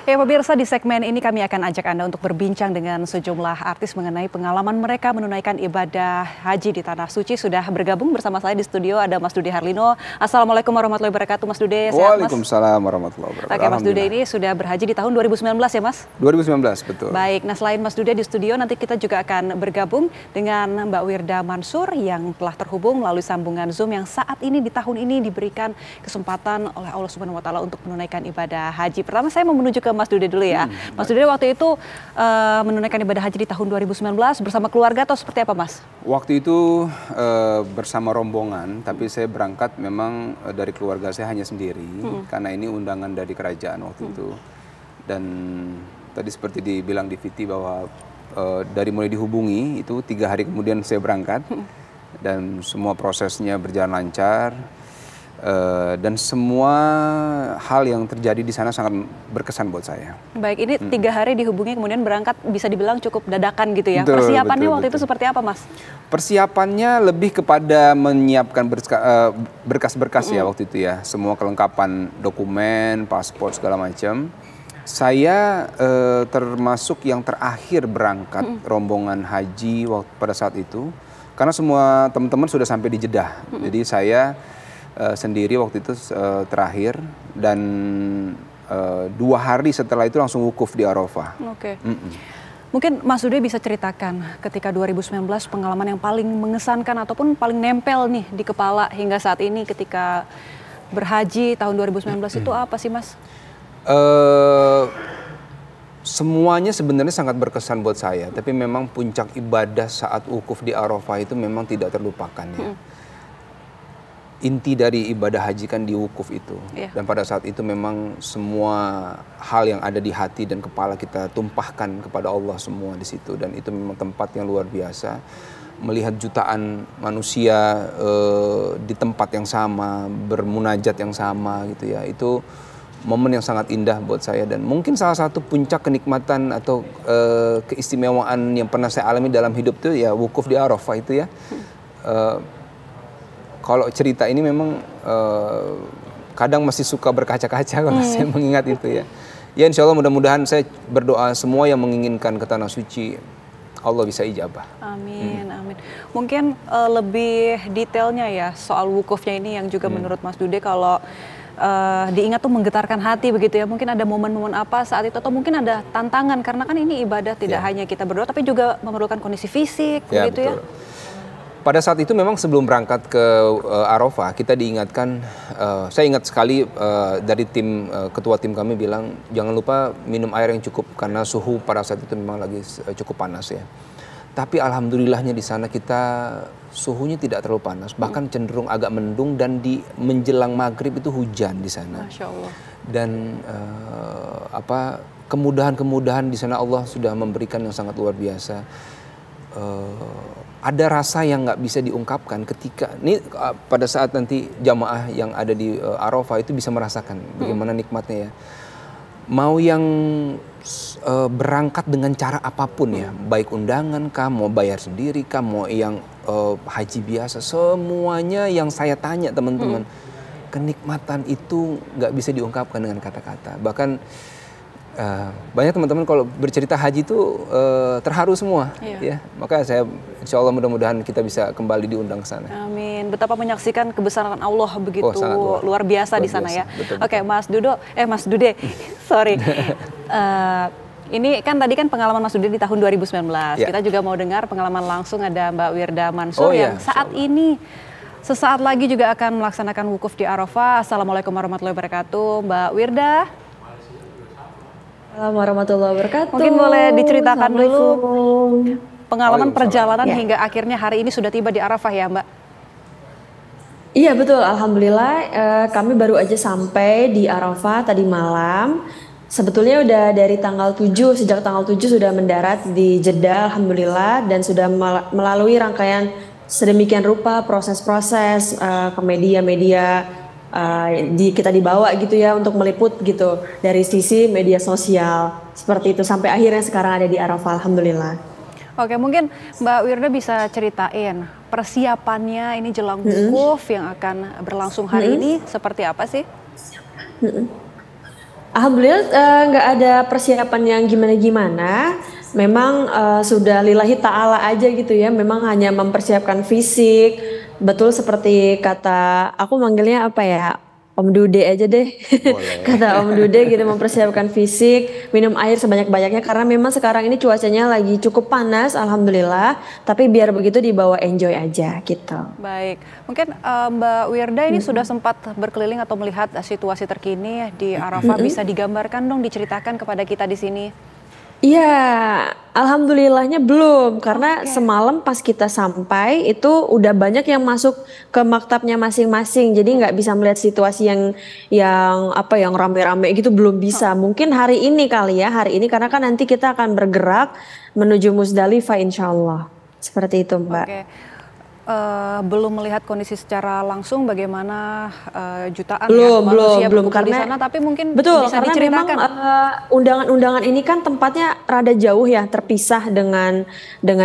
Ya pemirsa, di segmen ini kami akan ajak Anda untuk berbincang dengan sejumlah artis mengenai pengalaman mereka menunaikan ibadah haji di Tanah Suci. Sudah bergabung bersama saya di studio ada Mas Dude Harlino. Assalamualaikum warahmatullahi wabarakatuh Mas Dude, sehat Mas? Waalaikumsalam warahmatullahi wabarakatuh. Oke, Mas Dude ini sudah berhaji di tahun 2019 ya Mas? 2019, betul. Baik, nah selain Mas Dude di studio, nanti kita juga akan bergabung dengan Mbak Wirda Mansur yang telah terhubung melalui sambungan Zoom yang saat ini di tahun ini diberikan kesempatan oleh Allah Subhanahu wa Ta'ala untuk menunaikan ibadah haji. Pertama saya mau menuju ke Mas Dude dulu ya. Mas Dude waktu itu menunaikan ibadah haji di tahun 2019 bersama keluarga atau seperti apa Mas? Waktu itu bersama rombongan, tapi saya berangkat memang dari keluarga saya hanya sendiri, karena ini undangan dari kerajaan waktu itu. Dan tadi seperti dibilang di VT bahwa dari mulai dihubungi itu 3 hari kemudian saya berangkat, dan semua prosesnya berjalan lancar. Dan semua hal yang terjadi di sana sangat berkesan buat saya. Baik, ini 3 hari dihubungi kemudian berangkat bisa dibilang cukup dadakan gitu ya. Betul, Persiapannya waktu betul. itu seperti apa Mas? Persiapannya lebih kepada menyiapkan berkas-berkas ya waktu itu ya. Semua kelengkapan dokumen, paspor segala macam. Saya termasuk yang terakhir berangkat rombongan haji pada saat itu. Karena semua teman-teman sudah sampai di Jeddah. Jadi saya sendiri waktu itu terakhir, dan 2 hari setelah itu langsung wukuf di Arafah. Oke. Mungkin Mas Dude bisa ceritakan ketika 2019 pengalaman yang paling mengesankan ataupun paling nempel nih di kepala hingga saat ini ketika berhaji tahun 2019 itu apa sih Mas? Semuanya sebenarnya sangat berkesan buat saya, tapi memang puncak ibadah saat wukuf di Arafah itu memang tidak terlupakan ya. Inti dari ibadah haji kan di wukuf itu. Dan pada saat itu memang semua hal yang ada di hati dan kepala kita tumpahkan kepada Allah semua di situ. Dan itu memang tempat yang luar biasa. Melihat jutaan manusia di tempat yang sama, bermunajat yang sama gitu ya. Itu momen yang sangat indah buat saya, dan mungkin salah satu puncak kenikmatan atau keistimewaan yang pernah saya alami dalam hidup itu ya wukuf di Arafah itu ya. Kalau cerita ini memang kadang masih suka berkaca-kaca kalau saya mengingat itu ya. Ya insya Allah mudah-mudahan saya berdoa semua yang menginginkan ke Tanah Suci Allah bisa ijabah. Amin, amin. Mungkin lebih detailnya ya soal wukufnya ini yang juga menurut Mas Dude kalau diingat tuh menggetarkan hati begitu ya. Mungkin ada momen-momen apa saat itu atau mungkin ada tantangan karena kan ini ibadah tidak hanya kita berdoa tapi juga memerlukan kondisi fisik begitu ya. Pada saat itu memang sebelum berangkat ke Arafah kita diingatkan, saya ingat sekali dari tim ketua tim kami bilang jangan lupa minum air yang cukup karena suhu pada saat itu memang lagi cukup panas ya. Tapi alhamdulillahnya di sana kita suhunya tidak terlalu panas, bahkan cenderung agak mendung, dan di menjelang maghrib itu hujan di sana. Masya Allah. Dan kemudahan-kemudahan di sana Allah sudah memberikan yang sangat luar biasa. Ada rasa yang nggak bisa diungkapkan ketika ini pada saat nanti jamaah yang ada di Arafah itu bisa merasakan bagaimana nikmatnya ya. Mau yang berangkat dengan cara apapun ya, baik undangan kah, mau bayar sendiri kah, mau yang haji biasa, semuanya yang saya tanya teman-teman, kenikmatan itu nggak bisa diungkapkan dengan kata-kata. Bahkan banyak teman-teman kalau bercerita haji itu terharu semua, ya. Maka saya insya Allah mudah-mudahan kita bisa kembali diundang ke sana. Amin. Betapa menyaksikan kebesaran Allah begitu luar biasa di sana ya. Betul, Oke, Mas Dude, sorry. Ini kan tadi kan pengalaman Mas Dude di tahun 2019. Kita juga mau dengar pengalaman langsung ada Mbak Wirda Mansur yang saat ini sesaat lagi juga akan melaksanakan wukuf di Arafah. Assalamualaikum warahmatullahi wabarakatuh, Mbak Wirda. Assalamualaikum warahmatullahi wabarakatuh. Mungkin boleh diceritakan dulu pengalaman perjalanan hingga akhirnya hari ini sudah tiba di Arafah ya Mbak? Iya betul, alhamdulillah kami baru aja sampai di Arafah tadi malam. Sebetulnya udah dari tanggal 7, sejak tanggal 7 sudah mendarat di Jeddah alhamdulillah, dan sudah melalui rangkaian sedemikian rupa proses-proses ke media-media kita dibawa gitu ya untuk meliput gitu dari sisi media sosial seperti itu sampai akhirnya sekarang ada di Arafah alhamdulillah. Oke, mungkin Mbak Wirda bisa ceritain persiapannya ini jelang wukuf yang akan berlangsung hari ini seperti apa sih? Alhamdulillah nggak ada persiapan yang gimana-gimana. Memang sudah lillahi ta'ala aja gitu ya. Memang hanya mempersiapkan fisik. Betul seperti kata, aku manggilnya apa ya? Om Dude aja deh. Boleh. Kata Om Dude gitu, mempersiapkan fisik, minum air sebanyak-banyaknya karena memang sekarang ini cuacanya lagi cukup panas, alhamdulillah. Tapi biar begitu dibawa enjoy aja gitu. Baik, mungkin Mbak Wirda ini sudah sempat berkeliling atau melihat situasi terkini di Arafah, bisa digambarkan dong, diceritakan kepada kita di sini. Iya, alhamdulillahnya belum karena semalam pas kita sampai itu udah banyak yang masuk ke maktabnya masing-masing, jadi nggak bisa melihat situasi yang apa yang rame-rame gitu, belum bisa. Mungkin hari ini kali ya, hari ini karena kan nanti kita akan bergerak menuju Musdalifah insya Allah. Seperti itu Mbak. Oke. Belum melihat kondisi secara langsung bagaimana jutaan manusia belum berkumpul di karena sana, tapi mungkin betul bisa karena memang diceritakan. undangan-undangan ini kan tempatnya rada jauh ya, terpisah dengan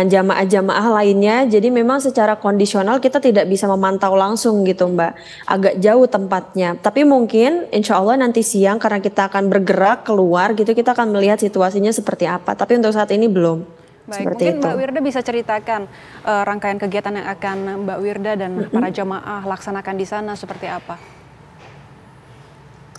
jamaah-jamaah lainnya, jadi memang secara kondisional kita tidak bisa memantau langsung gitu Mbak, agak jauh tempatnya, tapi mungkin insya Allah nanti siang karena kita akan bergerak keluar gitu, kita akan melihat situasinya seperti apa, tapi untuk saat ini belum. Baik, Seperti mungkin itu. Mbak Wirda bisa ceritakan rangkaian kegiatan yang akan Mbak Wirda dan para jamaah laksanakan di sana seperti apa?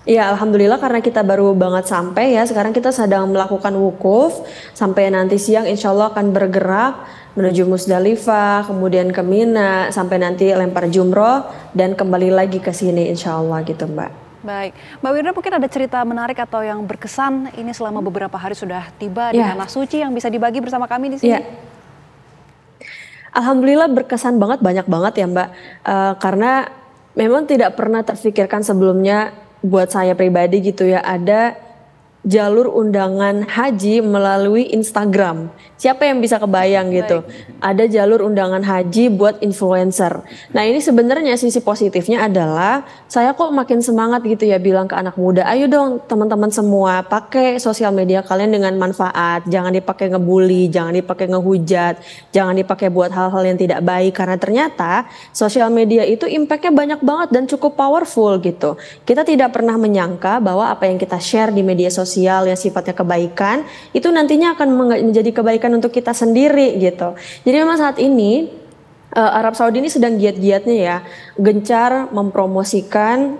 Ya alhamdulillah karena kita baru banget sampai ya, sekarang kita sedang melakukan wukuf, sampai nanti siang insya Allah akan bergerak menuju Musdalifah, kemudian ke Mina, sampai nanti lempar jumroh dan kembali lagi ke sini insya Allah gitu Mbak. Baik, Mbak Wirda mungkin ada cerita menarik atau yang berkesan ini selama beberapa hari sudah tiba di Tanah Suci yang bisa dibagi bersama kami di sini? Ya. Alhamdulillah berkesan banget, banyak banget ya Mbak, karena memang tidak pernah terfikirkan sebelumnya buat saya pribadi gitu ya, ada jalur undangan haji melalui Instagram. Siapa yang bisa kebayang gitu? Ada jalur undangan haji buat influencer. Nah ini sebenarnya sisi positifnya adalah saya kok makin semangat gitu ya bilang ke anak muda, ayo dong teman-teman semua pakai sosial media kalian dengan manfaat. Jangan dipakai ngebully, jangan dipakai ngehujat, jangan dipakai buat hal-hal yang tidak baik. Karena ternyata sosial media itu impactnya banyak banget dan cukup powerful gitu. Kita tidak pernah menyangka bahwa apa yang kita share di media sosial yang sifatnya kebaikan itu nantinya akan menjadi kebaikan untuk kita sendiri gitu. Jadi memang saat ini Arab Saudi ini sedang giat-giatnya ya gencar mempromosikan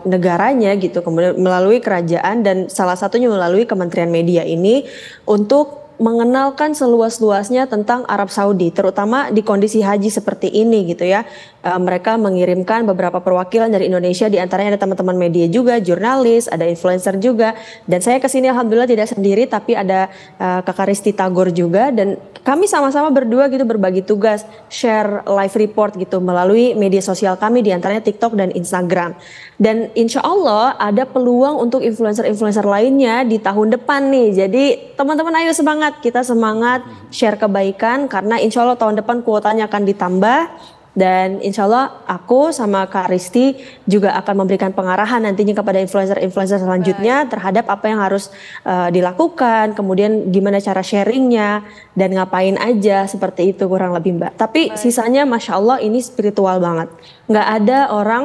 negaranya gitu, kemudian melalui kerajaan dan salah satunya melalui Kementerian Media ini untuk mengenalkan seluas-luasnya tentang Arab Saudi, terutama di kondisi haji seperti ini gitu ya. Mereka mengirimkan beberapa perwakilan dari Indonesia, di antaranya ada teman-teman media juga, jurnalis, ada influencer juga. Dan saya kesini alhamdulillah tidak sendiri, tapi ada Kakak Risti Tagor juga, dan kami sama-sama berdua gitu berbagi tugas, share live report gitu melalui media sosial kami, di antaranya TikTok dan Instagram. Dan insya Allah ada peluang untuk influencer-influencer lainnya di tahun depan nih. Jadi teman-teman ayo semangat, kita semangat share kebaikan karena insya Allah tahun depan kuotanya akan ditambah. Dan insya Allah aku sama Kak Risti juga akan memberikan pengarahan nantinya kepada influencer-influencer selanjutnya terhadap apa yang harus dilakukan, kemudian gimana cara sharingnya dan ngapain aja, seperti itu kurang lebih Mbak. Tapi sisanya Masya Allah ini spiritual banget. Nggak ada orang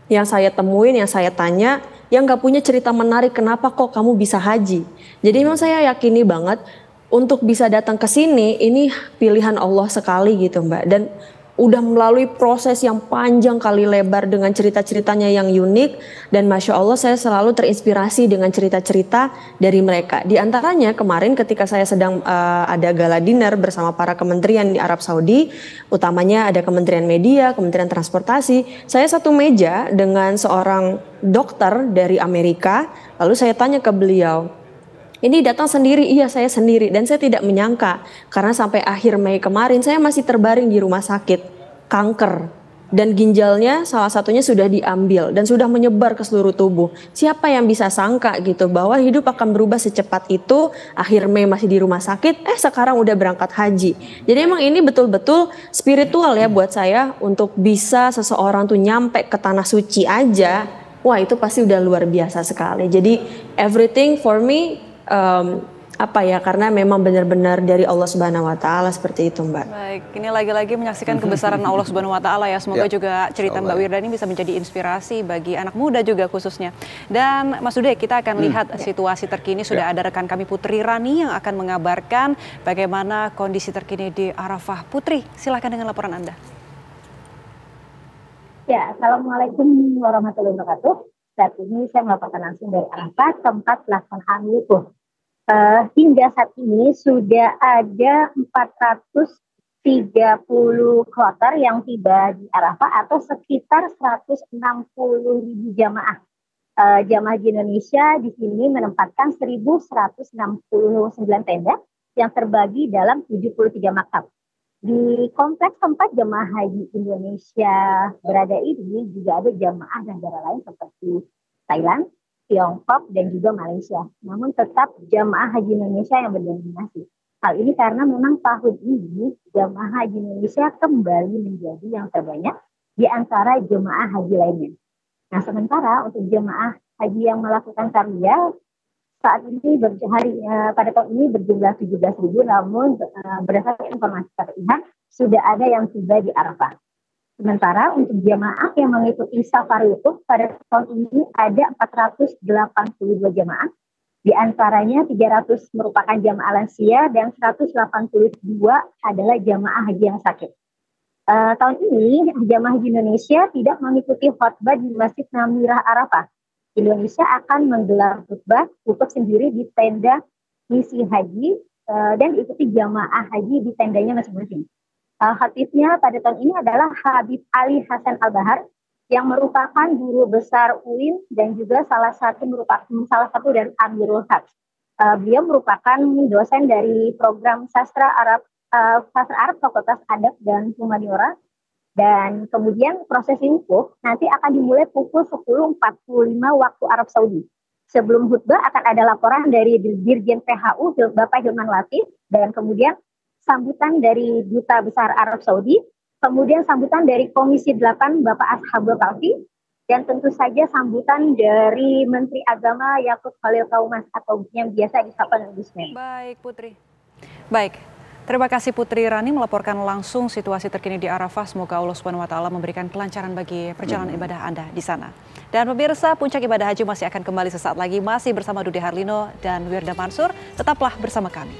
yang saya temuin, yang saya tanya, yang nggak punya cerita menarik kenapa kok kamu bisa haji. Jadi memang saya yakini banget untuk bisa datang ke sini ini pilihan Allah sekali gitu Mbak. Dan udah melalui proses yang panjang kali lebar dengan cerita-ceritanya yang unik, dan Masya Allah saya selalu terinspirasi dengan cerita-cerita dari mereka. Di antaranya kemarin ketika saya sedang ada gala dinner bersama para kementerian di Arab Saudi, utamanya ada Kementerian Media, Kementerian Transportasi, saya satu meja dengan seorang dokter dari Amerika, lalu saya tanya ke beliau, ini datang sendiri? Iya saya sendiri, dan saya tidak menyangka karena sampai akhir Mei kemarin saya masih terbaring di rumah sakit kanker dan ginjalnya salah satunya sudah diambil dan sudah menyebar ke seluruh tubuh. Siapa yang bisa sangka gitu bahwa hidup akan berubah secepat itu, akhir Mei masih di rumah sakit, sekarang udah berangkat haji. Jadi emang ini betul-betul spiritual ya buat saya, untuk bisa seseorang tuh nyampe ke Tanah Suci aja, wah itu pasti udah luar biasa sekali. Jadi everything for me karena memang benar-benar dari Allah Subhanahu Wa Taala seperti itu, Mbak. Baik, ini lagi-lagi menyaksikan kebesaran Allah Subhanahu Wa Taala ya. Semoga juga cerita Mbak Wirda ini bisa menjadi inspirasi bagi anak muda juga khususnya. Dan Mas Ude, kita akan lihat situasi terkini. Sudah ada rekan kami Putri Rani yang akan mengabarkan bagaimana kondisi terkini di Arafah. Putri, silakan dengan laporan Anda. Ya, Assalamualaikum warahmatullahi wabarakatuh. Saat ini saya melaporkan langsung dari Arafah, tempat pelaksanaan wukuf. Hingga saat ini sudah ada 430 kloter yang tiba di Arafah atau sekitar 160.000 jamaah. Jamaah di Indonesia di sini menempatkan 1.169 tenda yang terbagi dalam 73 makam. Di kompleks tempat jamaah haji Indonesia berada ini juga ada jamaah negara lain seperti Thailand, Tiongkok, dan juga Malaysia. Namun tetap jamaah haji Indonesia yang berdominasi. Hal ini karena memang tahun ini jamaah haji Indonesia kembali menjadi yang terbanyak di antara jemaah haji lainnya. Nah, sementara untuk jemaah haji yang melakukan tarwiyah saat ini pada tahun ini berjumlah 17.000, namun berdasarkan informasi terlihat sudah ada yang tiba di Arafah. Sementara untuk jemaah yang mengikuti safar wukuf pada tahun ini ada 482 jemaah. Di antaranya 300 merupakan jemaah lansia dan 182 adalah jemaah haji yang sakit. Tahun ini jemaah haji Indonesia tidak mengikuti khutbah di Masjid Namirah Arafah. Indonesia akan menggelar khutbah wukuf sendiri di tenda misi haji dan diikuti jemaah haji di tendanya masing-masing. Khatibnya pada tahun ini adalah Habib Ali Hasan Al-Bahar yang merupakan guru besar UIN dan juga salah satu dari Amirul Haq. Beliau merupakan dosen dari program sastra Arab Fakultas Adab dan Humaniora, dan kemudian proses wukuf nanti akan dimulai pukul 10.45 waktu Arab Saudi. Sebelum khutbah akan ada laporan dari Dirjen PHU Bapak Hilman Latif, dan kemudian sambutan dari Duta Besar Arab Saudi, kemudian sambutan dari Komisi 8 Bapak Ashabul Kahfi, dan tentu saja sambutan dari Menteri Agama Yakut Khalil Kaumas atau yang biasa disapa Gus Mem. Baik, Putri. Baik, terima kasih Putri Rani melaporkan langsung situasi terkini di Arafah. Semoga Allah Subhanahu Wa Taala memberikan kelancaran bagi perjalanan ibadah Anda di sana. Dan pemirsa, puncak ibadah haji masih akan kembali sesaat lagi, masih bersama Dude Harlino dan Wirda Mansur. Tetaplah bersama kami.